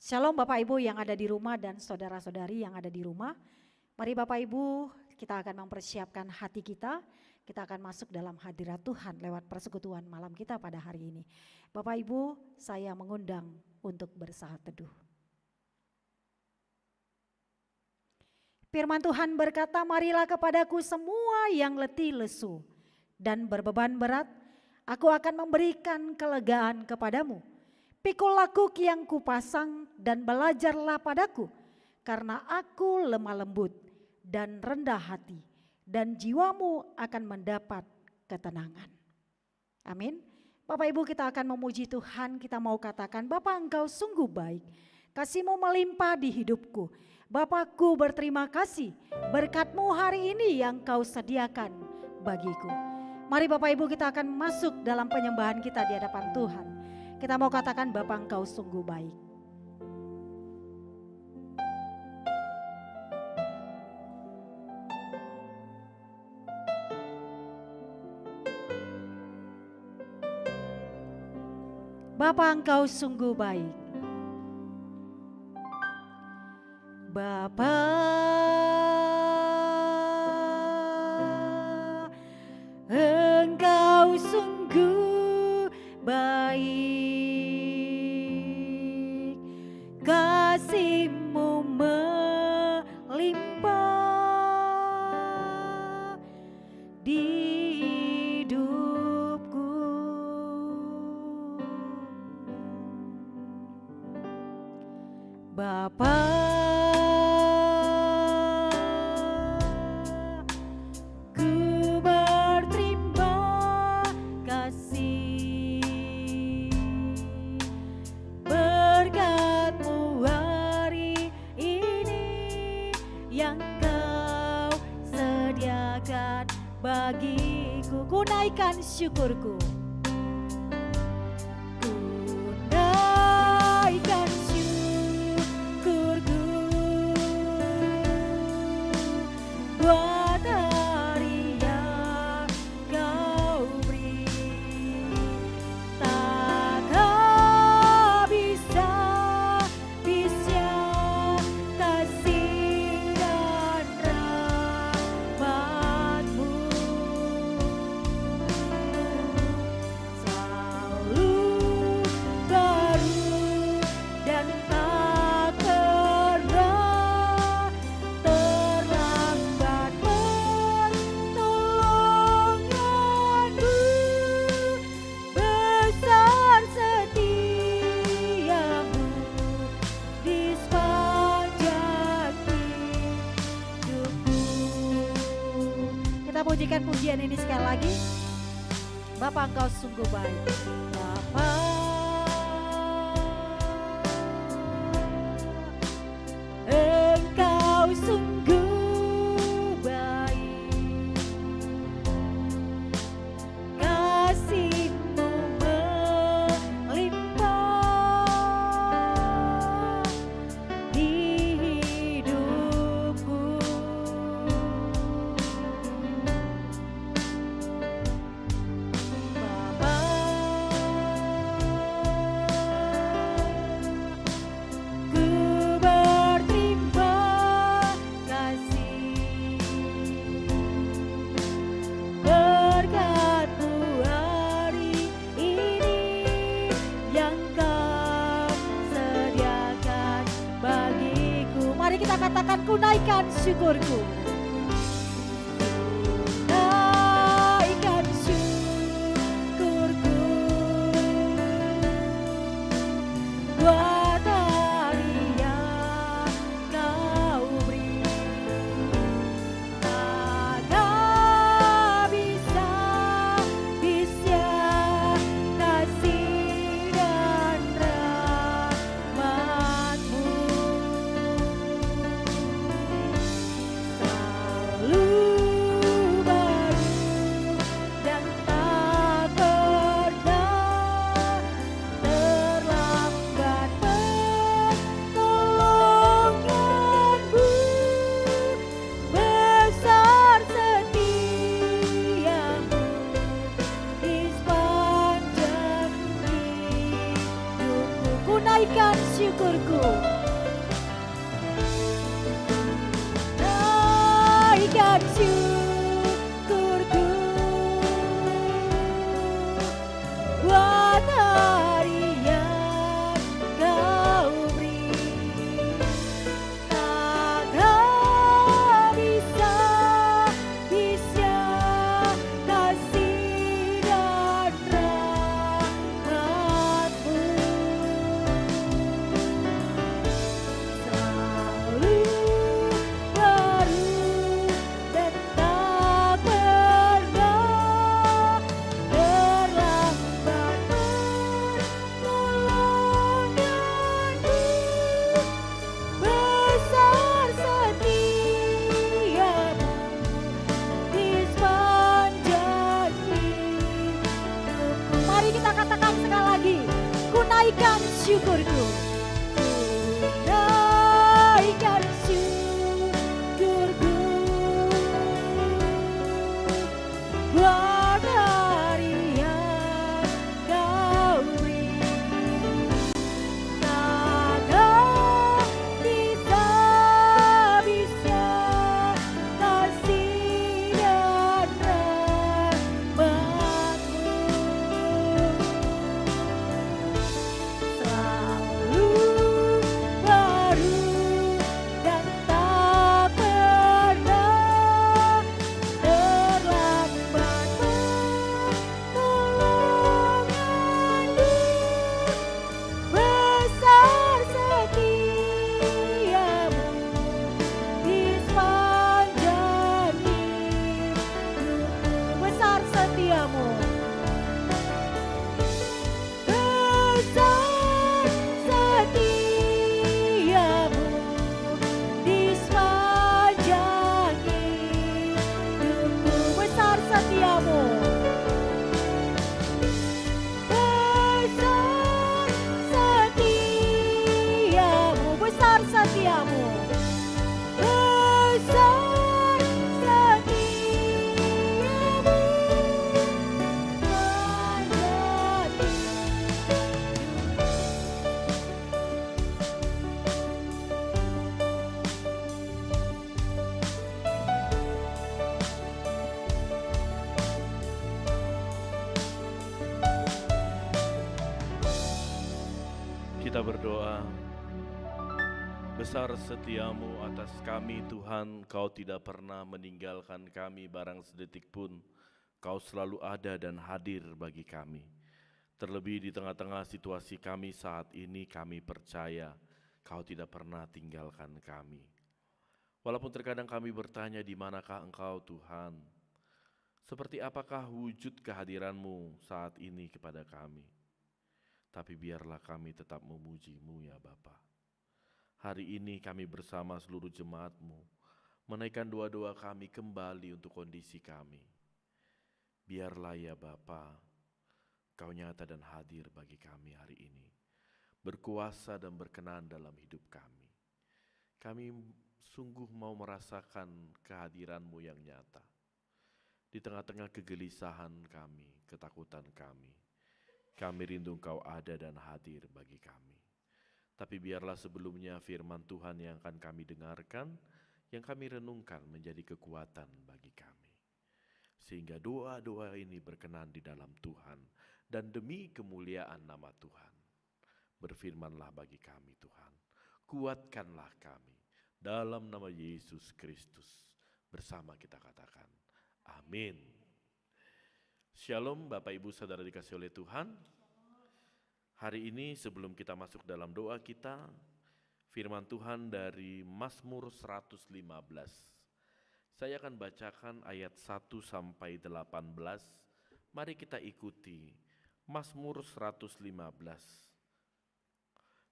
Shalom Bapak Ibu yang ada di rumah dan saudara-saudari yang ada di rumah. Mari Bapak Ibu, kita akan mempersiapkan hati kita. Kita akan masuk dalam hadirat Tuhan lewat persekutuan malam kita pada hari ini. Bapak Ibu, saya mengundang untuk bersaat teduh. Firman Tuhan berkata, marilah kepadaku semua yang letih lesu dan berbeban berat, aku akan memberikan kelegaan kepadamu. Pikul lakuk yang kupasang dan belajarlah padaku, karena aku lemah lembut dan rendah hati, dan jiwamu akan mendapat ketenangan. Amin. Bapak Ibu, kita akan memuji Tuhan. Kita mau katakan, Bapa Engkau sungguh baik, kasih-Mu melimpah di hidupku. Bapakku berterima kasih, berkat-Mu hari ini yang Kau sediakan bagiku. Mari Bapak Ibu, kita akan masuk dalam penyembahan kita di hadapan Tuhan. Kita mau katakan, Bapa Engkau sungguh baik. Bapa Engkau sungguh baik. Bapa, Engkau sungguh baik, kasih-Mu melimpah di hidupku. Bapa, bagiku, ku naikkan syukurku. Ku naikkan syukurku buat hari yang Kau beri. Takkan bisa kasih dan rahmat-Mu. Pujikan pujian ini sekali lagi. Bapa Engkau sungguh baik. Bapa, Engkau sungguh baik, kasih-Mu melimpah di hidupku. Katakan, ku naikkan syukurku. Naikkan syukurku buat hari yang Kau beri. Takkan bisa kasih dan rahmat-Mu. ku naikkan syukurku. Naikkan syukurku buat hari yang kau beri. Takkan bisa kasih dan rahmat-Mu selalu baru dan tak pernah terlambat pertolongan-Mu. Besar setiamu di sepanjang hidupku. Mari kita katakan sekali lagi, ku naikkan syukurku. Ku naikkan syukurku buat hari yang kau beri. Takkan kita bisa kasih dan rahmat-Mu selalu baru dan tak pernah terlambat pertolongan-Mu. Besar setiamu di sepanjang hidupku. Besar setiamu. Besar setiamu di sepanjang hidupku. Besar setiamu. Besar setiamu, besar setiamu, besar setiamu, Kita berdoa, besar setiamu atas kami Tuhan, Kau tidak pernah meninggalkan kami barang sedetik pun. Kau selalu ada dan hadir bagi kami. Terlebih di tengah-tengah situasi kami saat ini, kami percaya Kau tidak pernah tinggalkan kami. Walaupun terkadang kami bertanya di manakah Engkau Tuhan, seperti apakah wujud kehadiran-Mu saat ini kepada kami. Tapi biarlah kami tetap memuji-Mu ya Bapa. Hari ini kami bersama seluruh jemaat-Mu menaikkan doa-doa kami kembali untuk kondisi kami. Biarlah ya Bapa, Kau nyata dan hadir bagi kami hari ini. Berkuasa dan berkenan dalam hidup kami. Kami sungguh mau merasakan kehadiran-Mu yang nyata. Di tengah-tengah kegelisahan kami, ketakutan kami. Kami rindu Engkau ada dan hadir bagi kami. Tapi biarlah sebelumnya firman Tuhan yang akan kami dengarkan, yang kami renungkan menjadi kekuatan bagi kami. Sehingga doa-doa ini berkenan di dalam Tuhan dan demi kemuliaan nama Tuhan. Berfirmanlah bagi kami Tuhan, kuatkanlah kami dalam nama Yesus Kristus. Bersama kita katakan, amin. Shalom Bapak Ibu Saudara dikasih oleh Tuhan. Hari ini sebelum kita masuk dalam doa kita, firman Tuhan dari Mazmur 115. Saya akan bacakan ayat 1 sampai 18. Mari kita ikuti Mazmur 115.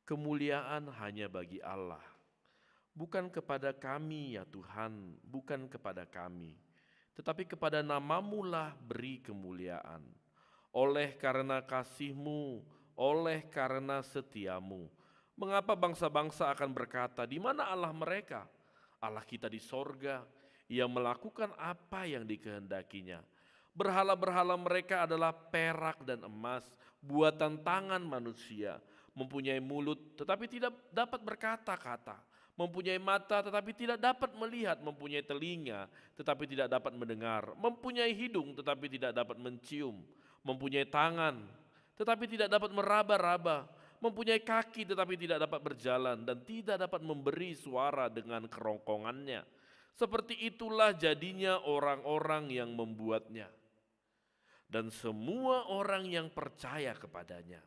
Kemuliaan hanya bagi Allah, bukan kepada kami ya Tuhan, bukan kepada kami, tetapi kepada nama-Mu lah beri kemuliaan. Oleh karena kasih-Mu, oleh karena setia-Mu. Mengapa bangsa-bangsa akan berkata, di mana Allah mereka? Allah kita di sorga, Ia melakukan apa yang dikehendakinya. Berhala-berhala mereka adalah perak dan emas, buatan tangan manusia, mempunyai mulut tetapi tidak dapat berkata-kata, mempunyai mata tetapi tidak dapat melihat, mempunyai telinga tetapi tidak dapat mendengar, mempunyai hidung tetapi tidak dapat mencium, mempunyai tangan tetapi tidak dapat meraba-raba, mempunyai kaki tetapi tidak dapat berjalan dan tidak dapat memberi suara dengan kerongkongannya. Seperti itulah jadinya orang-orang yang membuatnya. Dan semua orang yang percaya kepadanya.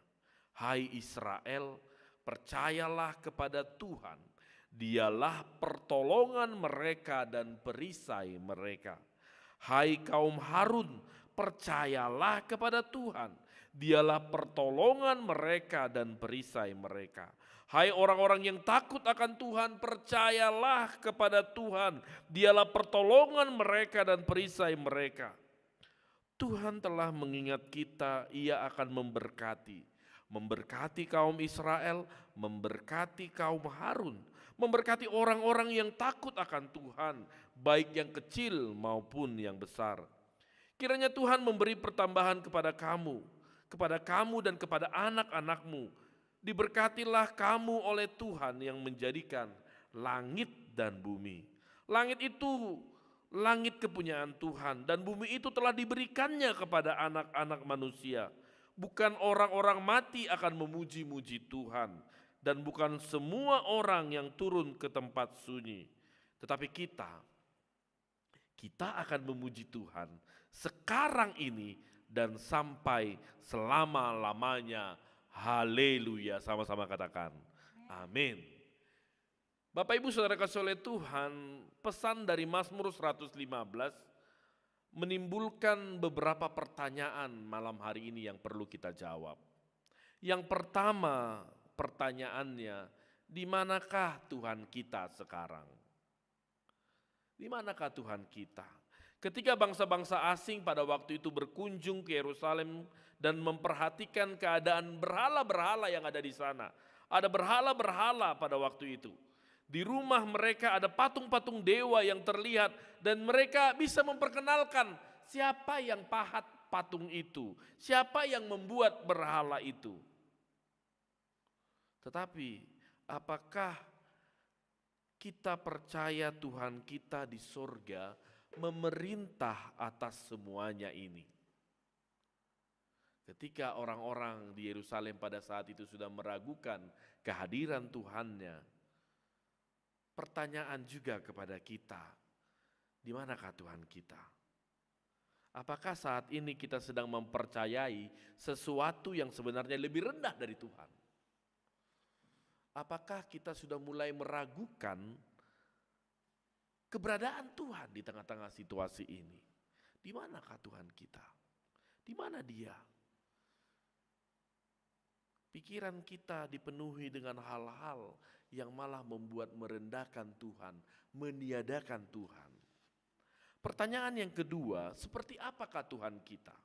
Hai Israel, percayalah kepada Tuhan. Dialah pertolongan mereka dan perisai mereka. Hai kaum Harun, percayalah kepada Tuhan. Dialah pertolongan mereka dan perisai mereka. Hai orang-orang yang takut akan Tuhan, percayalah kepada Tuhan. Dialah pertolongan mereka dan perisai mereka. Tuhan telah mengingat kita, Ia akan memberkati kaum Israel, memberkati kaum Harun, memberkati orang-orang yang takut akan Tuhan, baik yang kecil maupun yang besar. Kiranya Tuhan memberi pertambahan kepada kamu dan kepada anak-anakmu. Diberkatilah kamu oleh Tuhan yang menjadikan langit dan bumi. Langit itu langit kepunyaan Tuhan dan bumi itu telah diberikannya kepada anak-anak manusia. Bukan orang-orang mati akan memuji-muji Tuhan dan bukan semua orang yang turun ke tempat sunyi. Tetapi kita akan memuji Tuhan sekarang ini dan sampai selama-lamanya. Haleluya, sama-sama katakan amin. Bapak Ibu Saudara kasih oleh Tuhan, pesan dari Mazmur 115 menimbulkan beberapa pertanyaan malam hari ini yang perlu kita jawab. Yang pertama pertanyaannya, di manakah Tuhan kita sekarang? Di manakah Tuhan kita? Ketika bangsa-bangsa asing pada waktu itu berkunjung ke Yerusalem dan memperhatikan keadaan berhala-berhala yang ada di sana. Ada berhala-berhala pada waktu itu. Di rumah mereka ada patung-patung dewa yang terlihat dan mereka bisa memperkenalkan siapa yang pahat patung itu, siapa yang membuat berhala itu. Tetapi apakah kita percaya Tuhan kita di sorga memerintah atas semuanya ini? Ketika orang-orang di Yerusalem pada saat itu sudah meragukan kehadiran Tuhannya, pertanyaan juga kepada kita, di manakah Tuhan kita? Apakah saat ini kita sedang mempercayai sesuatu yang sebenarnya lebih rendah dari Tuhan? Apakah kita sudah mulai meragukan keberadaan Tuhan di tengah-tengah situasi ini? Di manakah Tuhan kita? Di mana Dia? Pikiran kita dipenuhi dengan hal-hal yang malah membuat merendahkan Tuhan, meniadakan Tuhan. Pertanyaan yang kedua, seperti apakah Tuhan kita?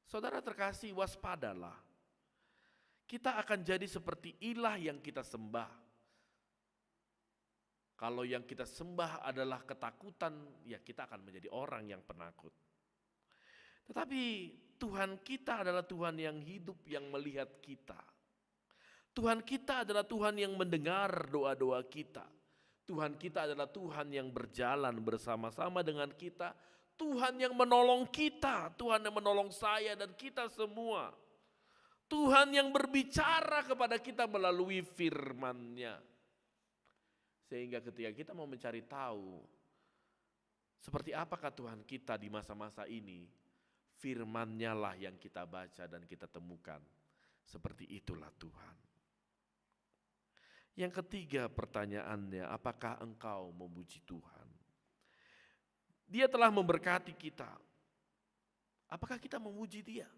Saudara terkasih, waspadalah. Kita akan jadi seperti ilah yang kita sembah. Kalau yang kita sembah adalah ketakutan, ya kita akan menjadi orang yang penakut. Tetapi Tuhan kita adalah Tuhan yang hidup, yang melihat kita. Tuhan kita adalah Tuhan yang mendengar doa-doa kita. Tuhan kita adalah Tuhan yang berjalan bersama-sama dengan kita. Tuhan yang menolong kita, Tuhan yang menolong saya dan kita semua. Tuhan yang berbicara kepada kita melalui firman-Nya. Sehingga ketika kita mau mencari tahu seperti apakah Tuhan kita di masa-masa ini, firman-Nya lah yang kita baca dan kita temukan. Seperti itulah Tuhan. Yang ketiga pertanyaannya, apakah engkau memuji Tuhan? Dia telah memberkati kita. Apakah kita memuji Dia?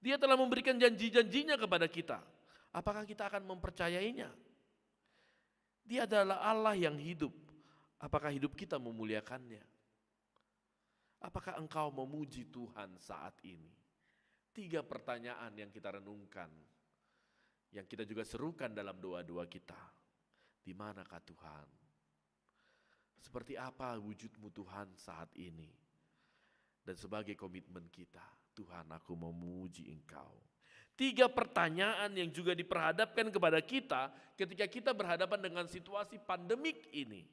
Dia telah memberikan janji-janjinya kepada kita. Apakah kita akan mempercayainya? Dia adalah Allah yang hidup. Apakah hidup kita memuliakannya? Apakah engkau memuji Tuhan saat ini? 3 pertanyaan yang kita renungkan, yang kita juga serukan dalam doa-doa kita. Di manakah Tuhan? Seperti apa wujud-Mu Tuhan saat ini? Dan sebagai komitmen kita, Tuhan, aku mau memuji Engkau. 3 pertanyaan yang juga diperhadapkan kepada kita ketika kita berhadapan dengan situasi pandemik ini.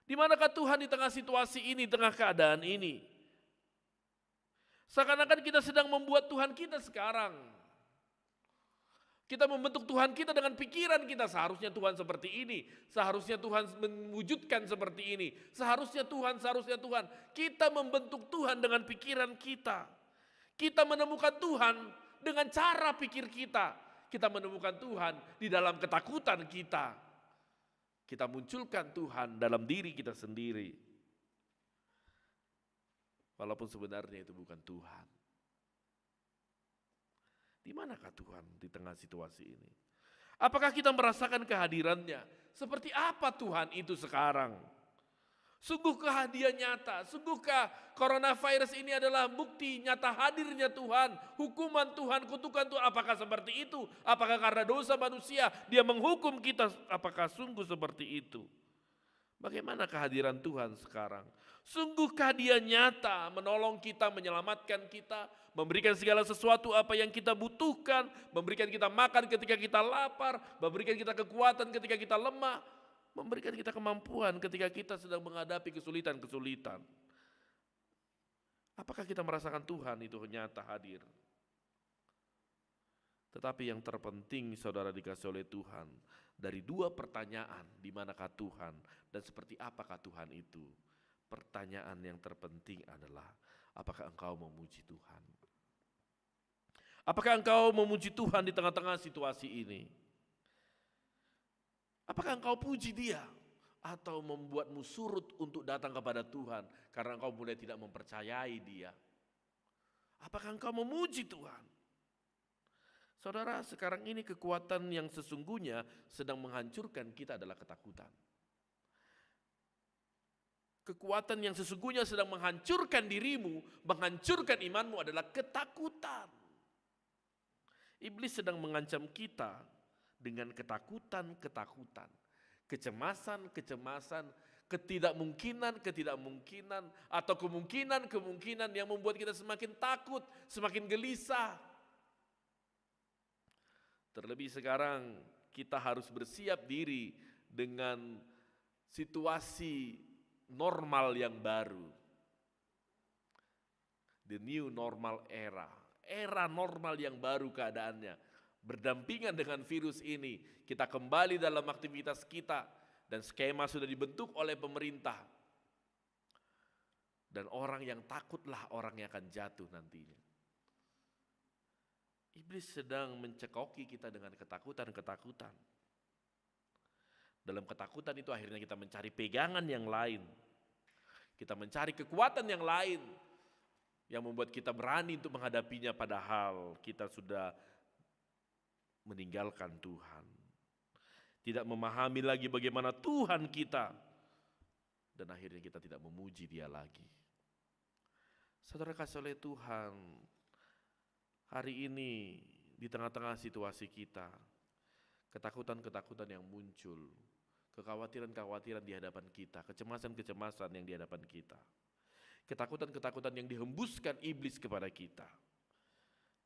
Di manakah Tuhan di tengah situasi ini, tengah keadaan ini? Seakan-akan kita sedang membuat Tuhan kita sekarang. Kita membentuk Tuhan kita dengan pikiran kita. Seharusnya Tuhan seperti ini. Seharusnya Tuhan mewujudkan seperti ini. Seharusnya Tuhan. Kita membentuk Tuhan dengan pikiran kita. Kita menemukan Tuhan dengan cara pikir kita. Kita menemukan Tuhan di dalam ketakutan kita. Kita munculkan Tuhan dalam diri kita sendiri. Walaupun sebenarnya itu bukan Tuhan. Di manakah Tuhan di tengah situasi ini? Apakah kita merasakan kehadirannya? Seperti apa Tuhan itu sekarang? Sungguhkah dia nyata? Sungguhkah coronavirus ini adalah bukti nyata hadirnya Tuhan? Hukuman Tuhan, kutukan Tuhan, apakah seperti itu? Apakah karena dosa manusia dia menghukum kita? Apakah sungguh seperti itu? Bagaimana kehadiran Tuhan sekarang? Sungguhkah dia nyata menolong kita, menyelamatkan kita, memberikan segala sesuatu apa yang kita butuhkan, memberikan kita makan ketika kita lapar, memberikan kita kekuatan ketika kita lemah, memberikan kita kemampuan ketika kita sedang menghadapi kesulitan-kesulitan. Apakah kita merasakan Tuhan itu nyata hadir? Tetapi yang terpenting saudara dikasih oleh Tuhan, dari 2 pertanyaan, di manakah Tuhan dan seperti apakah Tuhan itu? Pertanyaan yang terpenting adalah, apakah engkau memuji Tuhan? Apakah engkau memuji Tuhan di tengah-tengah situasi ini? Apakah engkau puji Dia? Atau membuatmu surut untuk datang kepada Tuhan karena engkau mulai tidak mempercayai Dia? Apakah engkau memuji Tuhan? Saudara, sekarang ini kekuatan yang sesungguhnya sedang menghancurkan kita adalah ketakutan. Kekuatan yang sesungguhnya sedang menghancurkan dirimu, menghancurkan imanmu adalah ketakutan. Iblis sedang mengancam kita dengan ketakutan-ketakutan, kecemasan-kecemasan, ketidakmungkinan-ketidakmungkinan, atau kemungkinan-kemungkinan yang membuat kita semakin takut, semakin gelisah. Terlebih sekarang kita harus bersiap diri dengan situasi normal yang baru. The new normal era normal yang baru keadaannya. Berdampingan dengan virus ini, kita kembali dalam aktivitas kita dan skema sudah dibentuk oleh pemerintah. Dan orang yang takutlah orang yang akan jatuh nantinya. Iblis sedang mencekoki kita dengan ketakutan-ketakutan. Dalam ketakutan itu akhirnya kita mencari pegangan yang lain. Kita mencari kekuatan yang lain yang membuat kita berani untuk menghadapinya padahal kita sudah meninggalkan Tuhan. Tidak memahami lagi bagaimana Tuhan kita. Dan akhirnya kita tidak memuji Dia lagi. Saudara kasih oleh Tuhan, hari ini di tengah-tengah situasi kita, ketakutan-ketakutan yang muncul, kekhawatiran-kekhawatiran di hadapan kita, kecemasan-kecemasan yang di hadapan kita, ketakutan-ketakutan yang dihembuskan iblis kepada kita.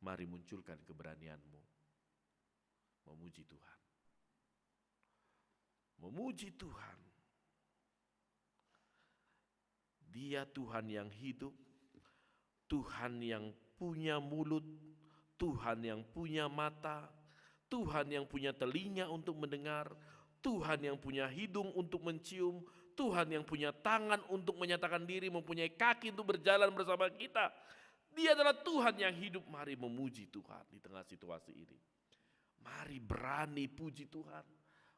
Mari munculkan keberanianmu memuji Tuhan. Memuji Tuhan. Dia Tuhan yang hidup, Tuhan yang punya mulut, Tuhan yang punya mata, Tuhan yang punya telinga untuk mendengar, Tuhan yang punya hidung untuk mencium, Tuhan yang punya tangan untuk menyatakan diri, mempunyai kaki untuk berjalan bersama kita. Dia adalah Tuhan yang hidup. Mari memuji Tuhan di tengah situasi ini. Mari berani puji Tuhan.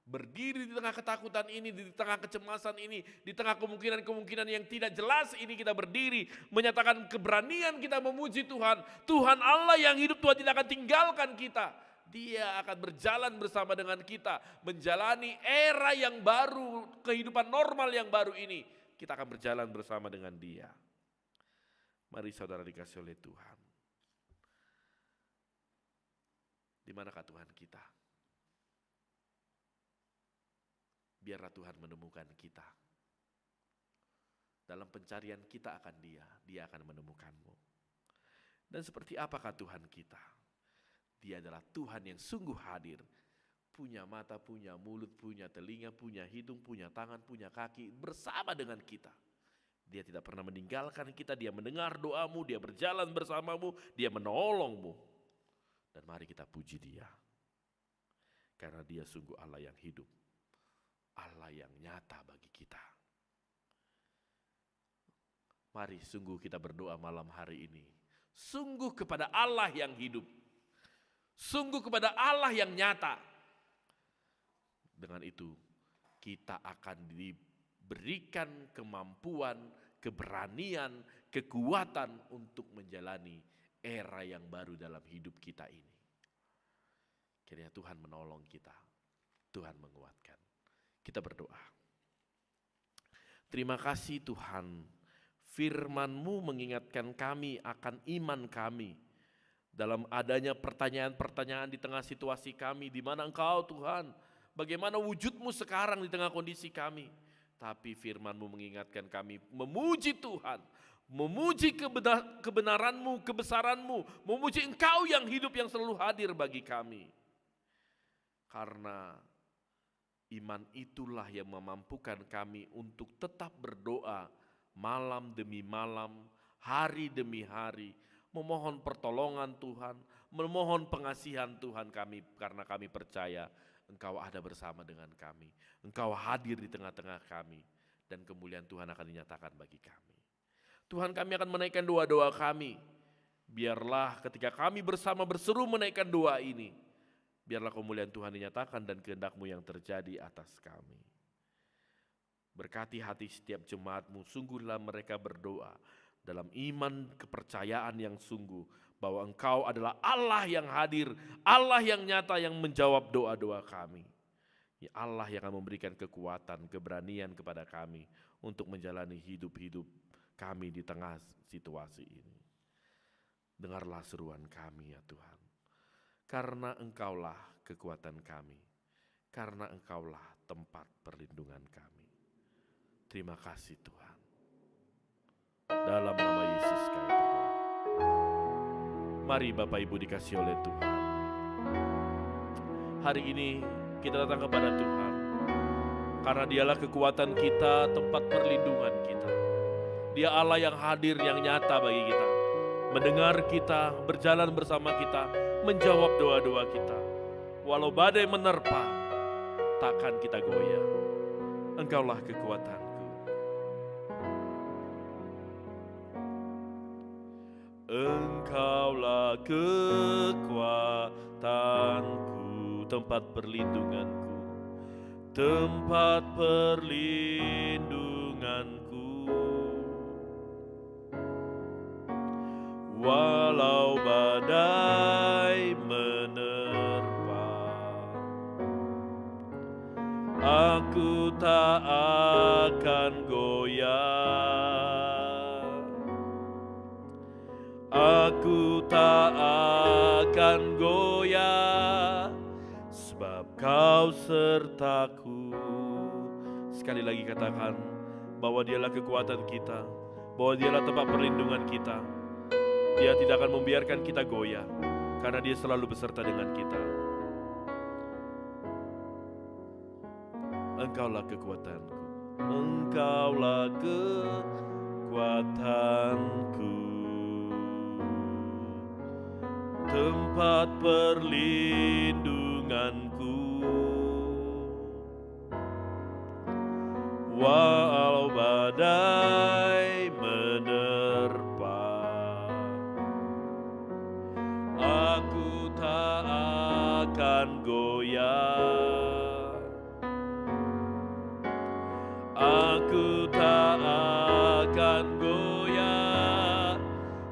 Berdiri di tengah ketakutan ini, di tengah kecemasan ini, di tengah kemungkinan-kemungkinan yang tidak jelas ini, kita berdiri menyatakan keberanian kita memuji Tuhan. Tuhan Allah yang hidup, Tuhan tidak akan tinggalkan kita. Dia akan berjalan bersama dengan kita, menjalani era yang baru, kehidupan normal yang baru ini. Kita akan berjalan bersama dengan Dia. Mari saudara dikasih oleh Tuhan. Di manakah Tuhan kita? biarlah Tuhan menemukan kita. Dalam pencarian kita akan Dia akan menemukanmu. Dan seperti apakah Tuhan kita? Dia adalah Tuhan yang sungguh hadir. Punya mata, punya mulut, punya telinga, punya hidung, punya tangan, punya kaki, bersama dengan kita. Dia tidak pernah meninggalkan kita, Dia mendengar doamu, Dia berjalan bersamamu, Dia menolongmu. Dan mari kita puji Dia. Karena Dia sungguh Allah yang hidup, Allah yang nyata bagi kita. Mari sungguh kita berdoa malam hari ini. Sungguh kepada Allah yang hidup. Sungguh kepada Allah yang nyata. Dengan itu kita akan diberikan kemampuan, keberanian, kekuatan untuk menjalani era yang baru dalam hidup kita ini. Kiranya Tuhan menolong kita, Tuhan menguatkan. Kita berdoa. Terima kasih Tuhan, firman-Mu mengingatkan kami akan iman kami. Dalam adanya pertanyaan-pertanyaan di tengah situasi kami, di mana Engkau Tuhan, bagaimana wujud-Mu sekarang di tengah kondisi kami. Tapi firman-Mu mengingatkan kami memuji Tuhan, memuji kebenaran-Mu, kebesaran-Mu, memuji Engkau yang hidup yang selalu hadir bagi kami. Karena iman itulah yang memampukan kami untuk tetap berdoa malam demi malam, hari demi hari, memohon pertolongan Tuhan, memohon pengasihan Tuhan kami, karena kami percaya Engkau ada bersama dengan kami, Engkau hadir di tengah-tengah kami, dan kemuliaan Tuhan akan dinyatakan bagi kami. Tuhan, kami akan menaikkan doa-doa kami, biarlah ketika kami bersama berseru menaikkan doa ini, biarlah kemuliaan Tuhan dinyatakan dan kehendak-Mu yang terjadi atas kami. Berkati hati setiap jemaat-Mu, sungguhlah mereka berdoa dalam iman kepercayaan yang sungguh bahwa Engkau adalah Allah yang hadir, Allah yang nyata yang menjawab doa-doa kami. Ya Allah yang akan memberikan kekuatan, keberanian kepada kami untuk menjalani hidup-hidup kami di tengah situasi ini. Dengarlah seruan kami ya Tuhan, karena Engkaulah kekuatan kami, karena Engkaulah tempat perlindungan kami. Terima kasih Tuhan. Dalam nama Yesus kami berdoa. Mari Bapak Ibu dikasihi oleh Tuhan. Hari ini kita datang kepada Tuhan. Karena Dialah kekuatan kita, tempat perlindungan kita. Dia Allah yang hadir, yang nyata bagi kita. Mendengar kita, berjalan bersama kita, menjawab doa-doa kita. Walau badai menerpa, takkan kita goyah. Engkaulah kekuatanku. Engkaulah kekuatanku, tempat perlindunganku, tempat perlindunganku. Walau badai menerpa, aku tak akan goyah. Aku tak akan goyah, sebab Kau sertaku. Sekali lagi katakan bahwa Dialah kekuatan kita, bahwa Dialah tempat perlindungan kita. Dia tidak akan membiarkan kita goyah, karena Dia selalu beserta dengan kita. Engkaulah kekuatanku, Engkaulah kekuatanku, tempat perlindunganku. Walau badai menerpa, aku tak akan goyah. Aku tak akan goyah,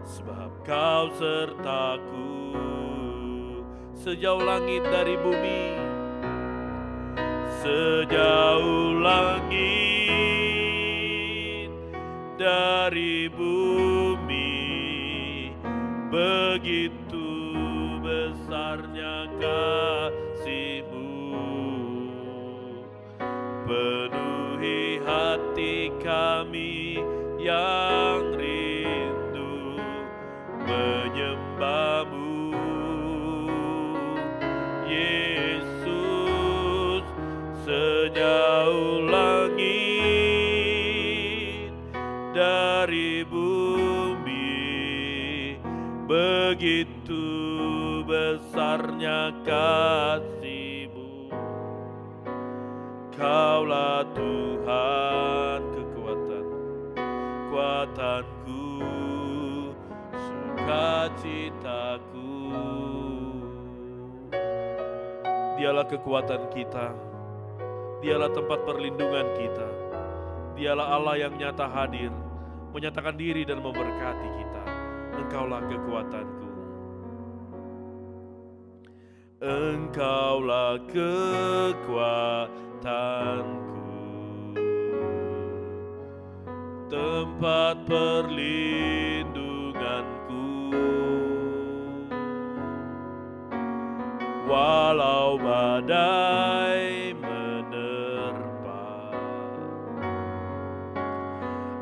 sebab Kau sertaku. Sejauh langit dari bumi, sejauh langit dari bumi, begitu besarnya kasih-Mu, penuhi hati kami yang rindu menyembah-Mu. Yesus, sejauh langit dari bumi, begitu besarnya kasih-Mu. Kaulah Tuhan kekuatanku, sukacitaku. Dialah kekuatan kita, Dialah tempat perlindungan kita, Dialah Allah yang nyata hadir, menyatakan diri dan memberkati kita. Engkaulah kekuatanku. Engkaulah kekuatanku, tempat perlindunganku. Walau badai menerpa,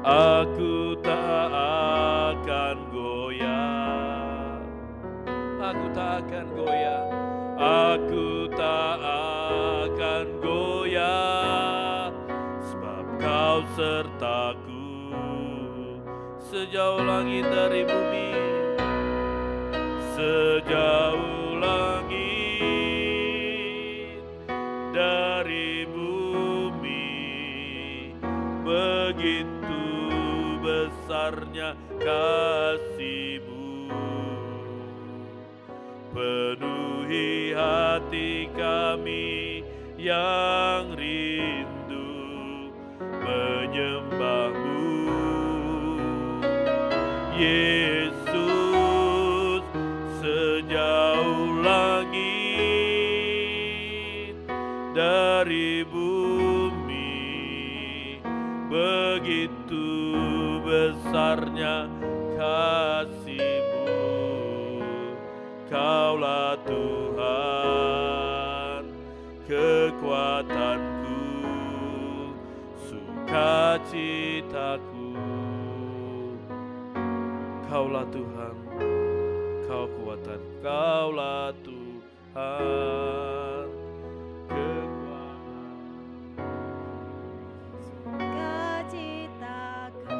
aku tak akan goyah. Aku tak akan goyah. Aku tak akan goyah, sebab Kau sertaku sejauh langit dari bumi, sejauh langit dari bumi, begitu besarnya kasih-Mu. Penuhi hati kami yang rindu menyembah-Mu. Yesus, sejauh langit dari bumi, begitu besarnya kasih-Mu. Kaulah Tuhan kekuatanku, sukacitaku. Kaulah Tuhan, Kau kuatan, Kaulah Tuhan kekuatan, sukacitaku.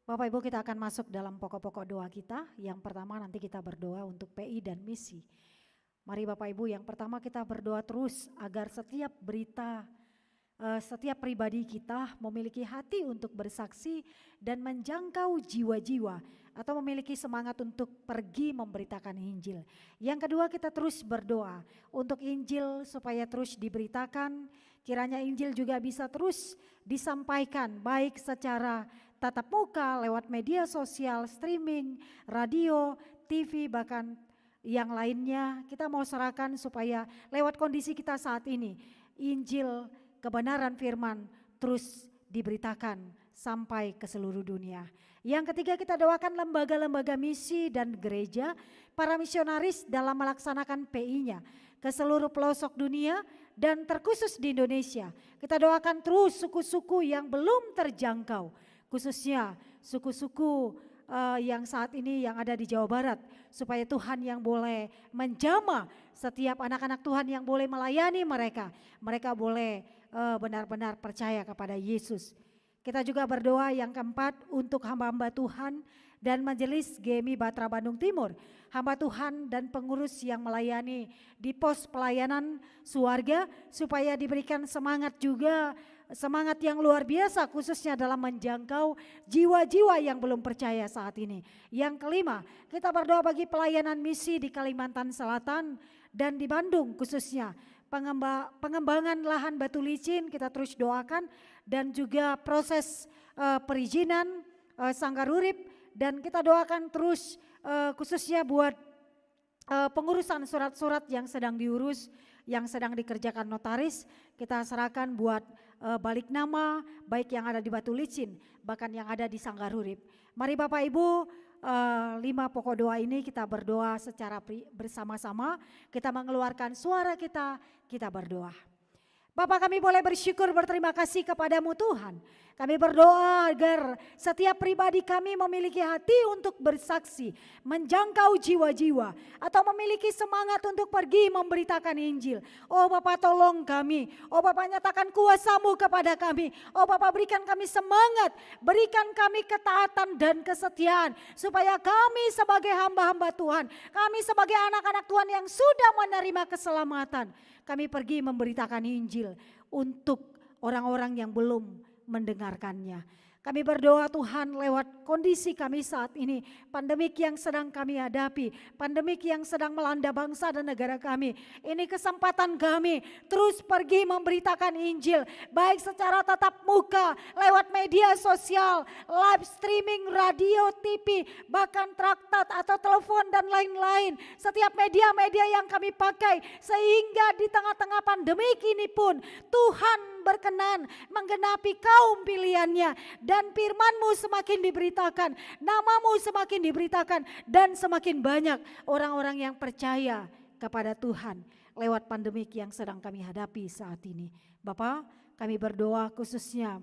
Bapak Ibu, kita akan masuk dalam pokok-pokok doa kita. Yang pertama nanti kita berdoa untuk PI dan misi. Mari Bapak Ibu, yang pertama kita berdoa terus agar setiap berita, setiap pribadi kita memiliki hati untuk bersaksi dan menjangkau jiwa-jiwa atau memiliki semangat untuk pergi memberitakan Injil. Yang kedua, kita terus berdoa untuk Injil supaya terus diberitakan, kiranya Injil juga bisa terus disampaikan baik secara tatap muka, lewat media sosial, streaming, radio, TV, bahkan yang lainnya. Kita mau serahkan supaya lewat kondisi kita saat ini, Injil, kebenaran firman terus diberitakan sampai ke seluruh dunia. Yang ketiga, kita doakan lembaga-lembaga misi dan gereja, para misionaris dalam melaksanakan PI-nya ke seluruh pelosok dunia dan terkhusus di Indonesia. Kita doakan terus suku-suku yang belum terjangkau, khususnya suku-suku yang saat ini yang ada di Jawa Barat, supaya Tuhan yang boleh menjamah setiap anak-anak Tuhan yang boleh melayani mereka boleh benar-benar percaya kepada Yesus. Kita juga berdoa yang keempat untuk hamba-hamba Tuhan dan Majelis GMI Batra Bandung Timur, hamba Tuhan dan pengurus yang melayani di pos pelayanan Suarga, supaya diberikan semangat juga, semangat yang luar biasa khususnya dalam menjangkau jiwa-jiwa yang belum percaya saat ini. Yang kelima, kita berdoa bagi pelayanan misi di Kalimantan Selatan dan di Bandung khususnya. Pengembangan lahan batu licin kita terus doakan, dan juga proses perizinan Sanggar Urip, dan kita doakan terus khususnya buat pengurusan surat-surat yang sedang diurus, yang sedang dikerjakan notaris, kita serahkan buat balik nama, baik yang ada di Batu Licin, bahkan yang ada di Sanggar Urip. Mari Bapak Ibu, 5 pokok doa ini kita berdoa secara bersama-sama, kita mengeluarkan suara kita berdoa. Bapak, kami boleh bersyukur berterima kasih kepadamu Tuhan. Kami berdoa agar setiap pribadi kami memiliki hati untuk bersaksi, menjangkau jiwa-jiwa, atau memiliki semangat untuk pergi memberitakan Injil. Oh Bapak, tolong kami. Oh Bapak, nyatakan kuasa-Mu kepada kami. Oh Bapak, berikan kami semangat, berikan kami ketaatan dan kesetiaan, supaya kami sebagai hamba-hamba Tuhan, kami sebagai anak-anak Tuhan yang sudah menerima keselamatan, kami pergi memberitakan Injil untuk orang-orang yang belum mendengarkannya. Kami berdoa Tuhan lewat kondisi kami saat ini, pandemik yang sedang kami hadapi, pandemik yang sedang melanda bangsa dan negara kami. Ini kesempatan kami terus pergi memberitakan Injil, baik secara tatap muka, lewat media sosial, live streaming, radio, TV, bahkan traktat atau telepon dan lain-lain. Setiap media-media yang kami pakai, sehingga di tengah-tengah pandemik ini pun Tuhan berkenan menggenapi kaum pilihannya, dan firman-Mu semakin diberitakan, nama-Mu semakin diberitakan, dan semakin banyak orang-orang yang percaya kepada Tuhan lewat pandemik yang sedang kami hadapi saat ini. Bapa, kami berdoa khususnya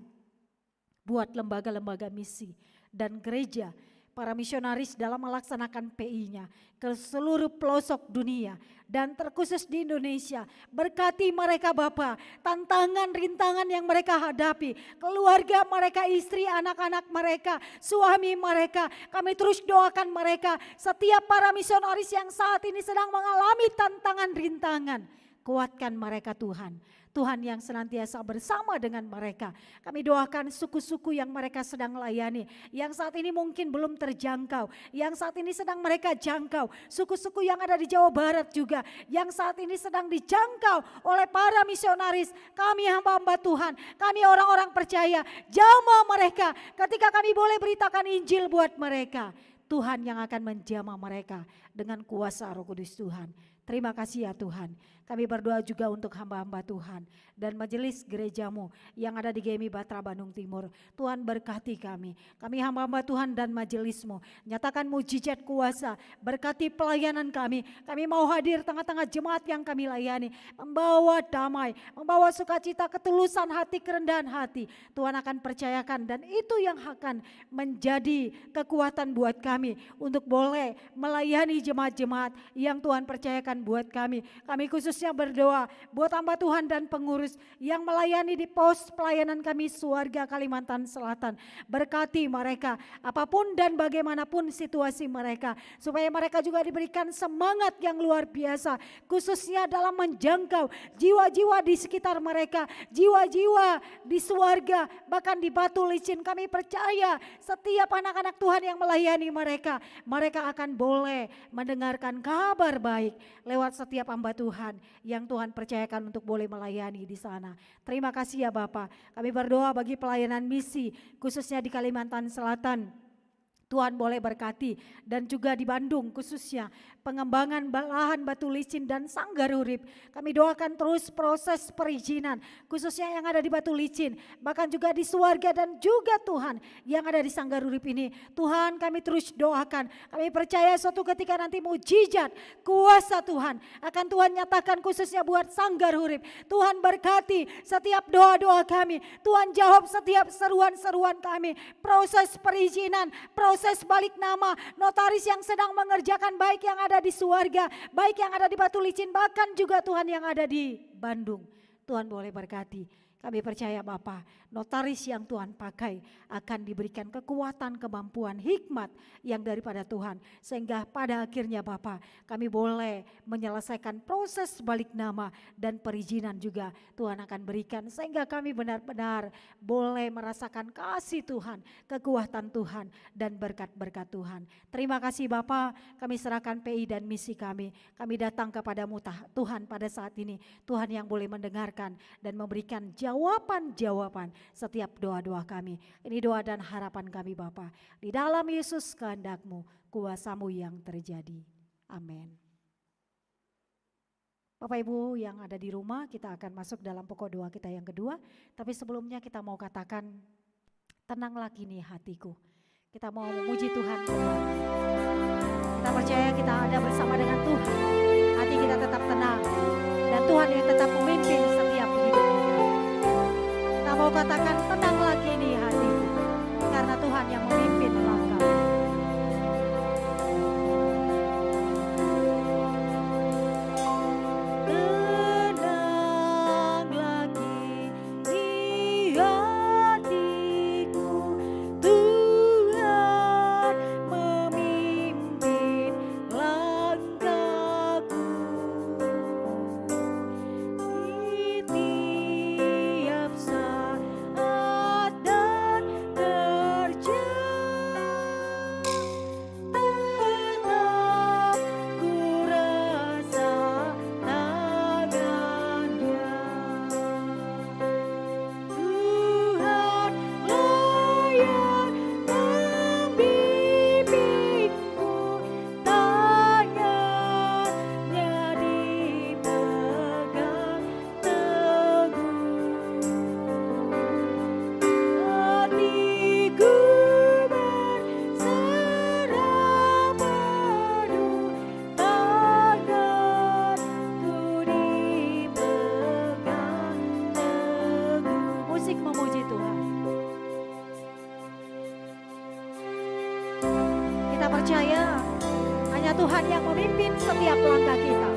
buat lembaga-lembaga misi dan gereja, para misionaris dalam melaksanakan PI-nya ke seluruh pelosok dunia dan terkhusus di Indonesia. Berkati mereka Bapa, tantangan, rintangan yang mereka hadapi, keluarga mereka, istri, anak-anak mereka, suami mereka. Kami terus doakan mereka, setiap para misionaris yang saat ini sedang mengalami tantangan, rintangan. Kuatkan mereka Tuhan, Tuhan yang senantiasa bersama dengan mereka. Kami doakan suku-suku yang mereka sedang layani, yang saat ini mungkin belum terjangkau, yang saat ini sedang mereka jangkau. Suku-suku yang ada di Jawa Barat juga, yang saat ini sedang dijangkau oleh para misionaris. Kami hamba-hamba Tuhan, kami orang-orang percaya, jamah mereka ketika kami boleh beritakan Injil buat mereka. Tuhan yang akan menjamah mereka dengan kuasa Roh Kudus Tuhan. Terima kasih ya Tuhan. Kami berdoa juga untuk hamba-hamba Tuhan dan majelis gereja-Mu yang ada di GMI Batra Bandung Timur. Tuhan berkati kami. Kami hamba-hamba Tuhan dan majelis-Mu. Nyatakan mujizat kuasa, berkati pelayanan kami. Kami mau hadir tengah-tengah jemaat yang kami layani, membawa damai, membawa sukacita, ketulusan hati, kerendahan hati. Tuhan akan percayakan, dan itu yang akan menjadi kekuatan buat kami untuk boleh melayani jemaat-jemaat yang Tuhan percayakan buat kami. Kami khususnya berdoa buat hamba Tuhan dan pengurus yang melayani di pos pelayanan kami Suarga Kalimantan Selatan. Berkati mereka apapun dan bagaimanapun situasi mereka, supaya mereka juga diberikan semangat yang luar biasa, khususnya dalam menjangkau jiwa-jiwa di sekitar mereka, jiwa-jiwa di Suarga, bahkan di Batu Licin. Kami percaya setiap anak-anak Tuhan yang melayani mereka, mereka akan boleh mendengarkan kabar baik lewat setiap hamba Tuhan yang Tuhan percayakan untuk boleh melayani di sana. Terima kasih ya Bapak. Kami berdoa bagi pelayanan misi khususnya di Kalimantan Selatan. Tuhan boleh berkati, dan juga di Bandung khususnya pengembangan lahan Batu Licin dan Sanggar Urip. Kami doakan terus proses perizinan khususnya yang ada di Batu Licin, bahkan juga di Suarga dan juga Tuhan yang ada di Sanggar Urip ini. Tuhan, kami terus doakan. Kami percaya suatu ketika nanti mujizat kuasa Tuhan akan Tuhan nyatakan khususnya buat Sanggar Urip. Tuhan berkati setiap doa-doa kami. Tuhan jawab setiap seruan-seruan kami. Proses perizinan, proses balik nama, notaris yang sedang mengerjakan baik yang ada di Suarga, baik yang ada di Batu Licin, bahkan juga Tuhan yang ada di Bandung. Tuhan boleh berkati. Kami percaya Bapa, notaris yang Tuhan pakai akan diberikan kekuatan, kemampuan, hikmat yang daripada Tuhan. Sehingga pada akhirnya Bapa, kami boleh menyelesaikan proses balik nama dan perizinan juga Tuhan akan berikan. Sehingga kami benar-benar boleh merasakan kasih Tuhan, kekuatan Tuhan dan berkat-berkat Tuhan. Terima kasih Bapa, kami serahkan PI dan misi kami. Kami datang kepadamu Tuhan pada saat ini. Tuhan yang boleh mendengarkan dan memberikan jawaban-jawaban setiap doa-doa kami. Ini doa dan harapan kami Bapa. Di dalam Yesus kehendak-Mu, kuasa-Mu yang terjadi. Amin. Bapak Ibu yang ada di rumah, kita akan masuk dalam pokok doa kita yang kedua. Tapi sebelumnya kita mau katakan, tenanglah kini hatiku. Kita mau memuji Tuhan. Kita percaya kita ada bersama dengan Tuhan. Hati kita tetap tenang. Dan Tuhan yang tetap memimpin setiap hidup kita. Kita mau katakan, tenanglah kini hatiku. Karena Tuhan yang memimpin langkah. Percaya hanya Tuhan yang memimpin setiap langkah kita.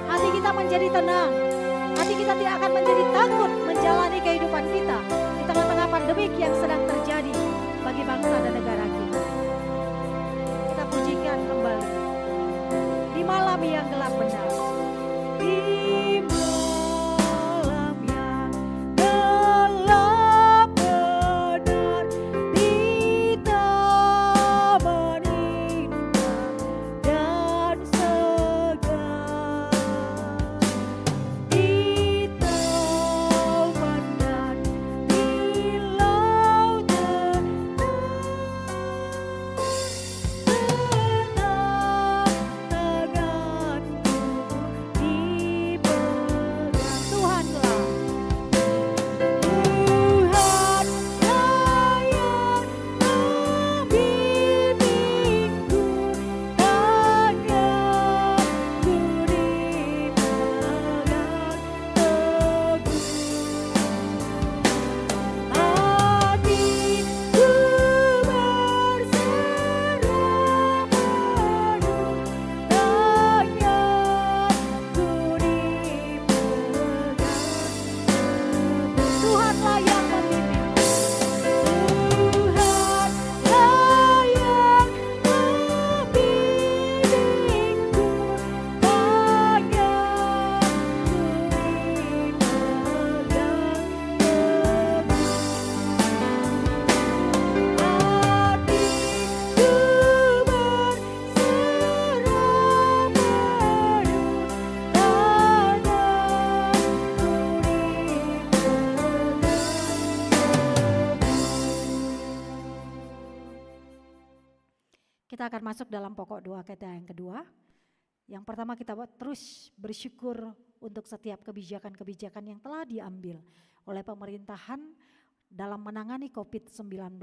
Hati kita menjadi tenang. Hati kita tidak akan menjadi takut menjalani kehidupan kita di tengah-tengah pandemik yang sedang terjadi bagi bangsa dan negara kita. Kita pujikan kembali di malam yang gelap benar. Di malam yang gelap benar, di taman dan segar, di taman dan di laut Kita akan masuk dalam pokok doa kita yang kedua. Yang pertama kita terus bersyukur untuk setiap kebijakan-kebijakan yang telah diambil oleh pemerintahan dalam menangani COVID-19,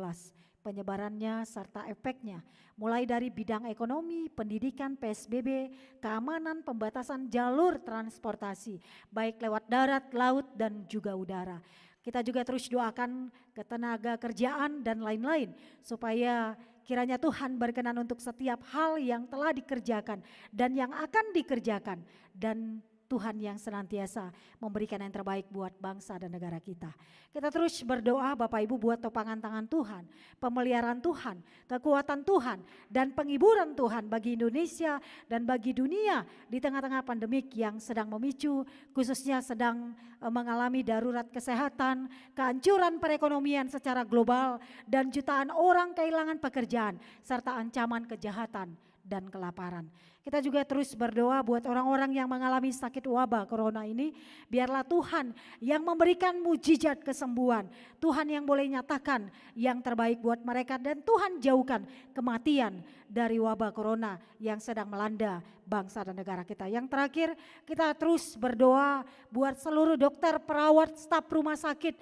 penyebarannya serta efeknya, mulai dari bidang ekonomi, pendidikan, PSBB, keamanan, pembatasan jalur transportasi, baik lewat darat, laut, dan juga udara. Kita juga terus doakan ketenaga kerjaan dan lain-lain, supaya kiranya Tuhan berkenan untuk setiap hal yang telah dikerjakan dan yang akan dikerjakan, dan Tuhan yang senantiasa memberikan yang terbaik buat bangsa dan negara kita. Kita terus berdoa Bapak Ibu buat topangan tangan Tuhan, pemeliharaan Tuhan, kekuatan Tuhan, dan penghiburan Tuhan bagi Indonesia dan bagi dunia di tengah-tengah pandemik yang sedang memicu, khususnya sedang mengalami darurat kesehatan, kehancuran perekonomian secara global, dan jutaan orang kehilangan pekerjaan, serta ancaman kejahatan dan kelaparan. Kita juga terus berdoa buat orang-orang yang mengalami sakit wabah corona ini. Biarlah Tuhan yang memberikan mujizat kesembuhan. Tuhan yang boleh nyatakan yang terbaik buat mereka. Dan Tuhan jauhkan kematian dari wabah corona yang sedang melanda bangsa dan negara kita. Yang terakhir, kita terus berdoa buat seluruh dokter, perawat, staf rumah sakit,